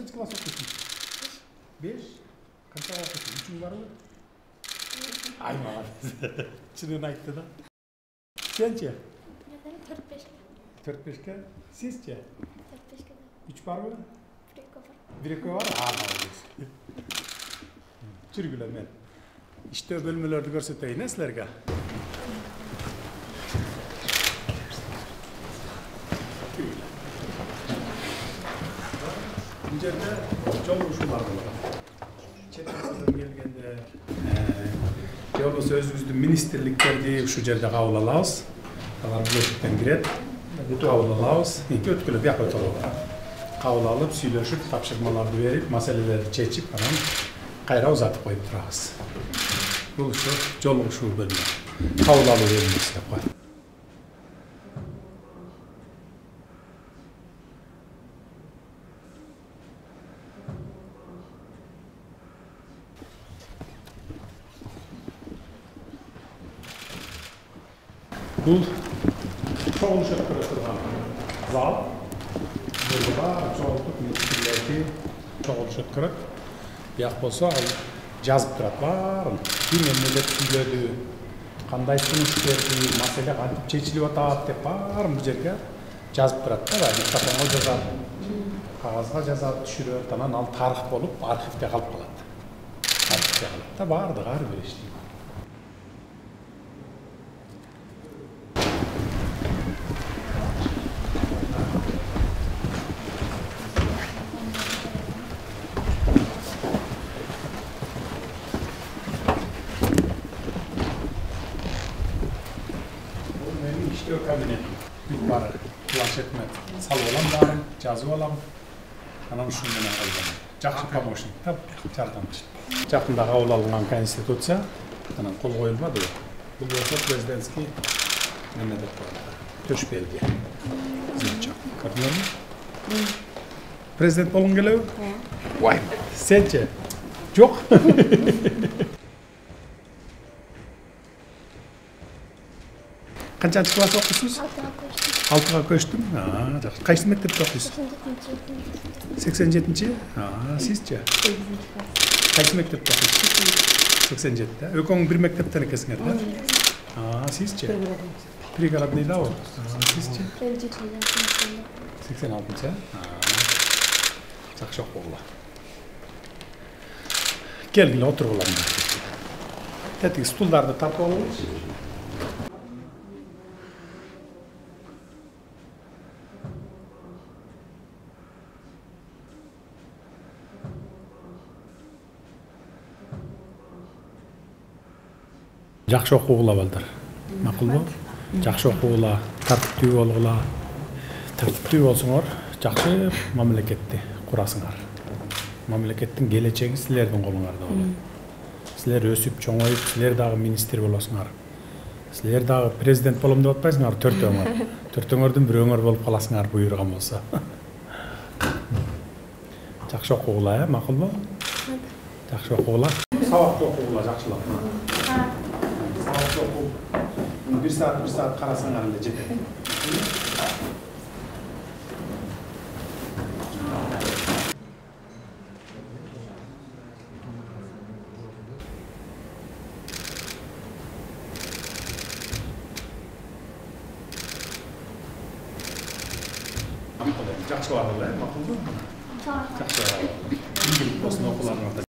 Kaçıncı klas okuyorsun? 5. Kaçta okuyorsun? 3'ün var mı? Ay maalesef. Çınığını ayıttı da. Sence? 4-5'ke. Sizce? 4-5'ke. 3 var mı? 1-2 1-2 var. var. Maalesef. Çürgüler men. İşte bölmelerde görseteyim sizlerge. Bu yerde yol uçuşu var burada. Çetin gelgende yol sözümüzde ministerliklerdi şu yerde kabul alağız. Kalar bileşikten giret. Bütün kabul alağız. İlk ötkülü bir yakıt olur. Kabul alıp, söyleşip, tapşırmaları verip, meseleleri çekip falan kayra uzatıp koyup durağız. Bu şu yol uçuşu bölümü. Kabul alı verilmesi yapar. Bu çoğuluşa kırıtılған zal. Burada çoğultuk ministerlerdi çoğuluşa kırıt. Yak bolsa жазып тұрады барын. Немелер сөйледі, қандай ұсыныс берді, мәселе қантип шешіліп атат деп барын бұл жерге жазып тұрады да, диктофонға жазады, қағазға жазады, түшіреді, анан ал тарих болып архивте қалып қалады. Архивте қалады да, барды ары бері іштейді. İşte o kabinet. Bir var. Planşetme. Salı olan var. Cazı olan. Anam şundan alalım. Жақсы помощник. Tabii. Жардамчы. Жақында қабыл алынған конституция. Анан қол қойылмады ғой. Бұл болса президентский мемлекет болады. Төш белгі. Замечательно. Көрдіңіз? Президент болғың келеді? Ой, сенче? Жоқ. Kaçıncı klas okuyorsunuz? 6'ga köçtüm. Жақсы. Қайсы мектепте оқисыз? 87-ci? Sizce? Қайсы мектепте оқисыз? 87-те. Өкөң bir мектептен екенсіңер, да? Sizce? Пригородныйда ол. Sizce? 86-ci? Жақсы оқуға. Келгілі отырғыларына. Тәтік стулдарды тартып алыңыз. Жақсы оқуғыла балдар. Мақұл бол? Жақсы оқуғыла, тәртіптүү болғыла. Тәртіптүү болсыңар, жақсы мемлекетті құрасыңар. Мемлекеттің келечегі сілердің қолыңарда болады. Сілер өсіп, чоңайып, сілер дағы министр боласыңар. Сілер дағы президент болам деп атпайсыңар, төртөңөр. Төртөңөрдүн бирөөңөр болуп каласыңар буйруган болсо. Жақсы оқуғыла, мақұл бол? Жақсы оқуғыла. Сабақты оқуғыла, жақсылап. Bir saat karasın halinde cephe. Жақсы var mı? Жақсы var. İngiliz olsun okullarına.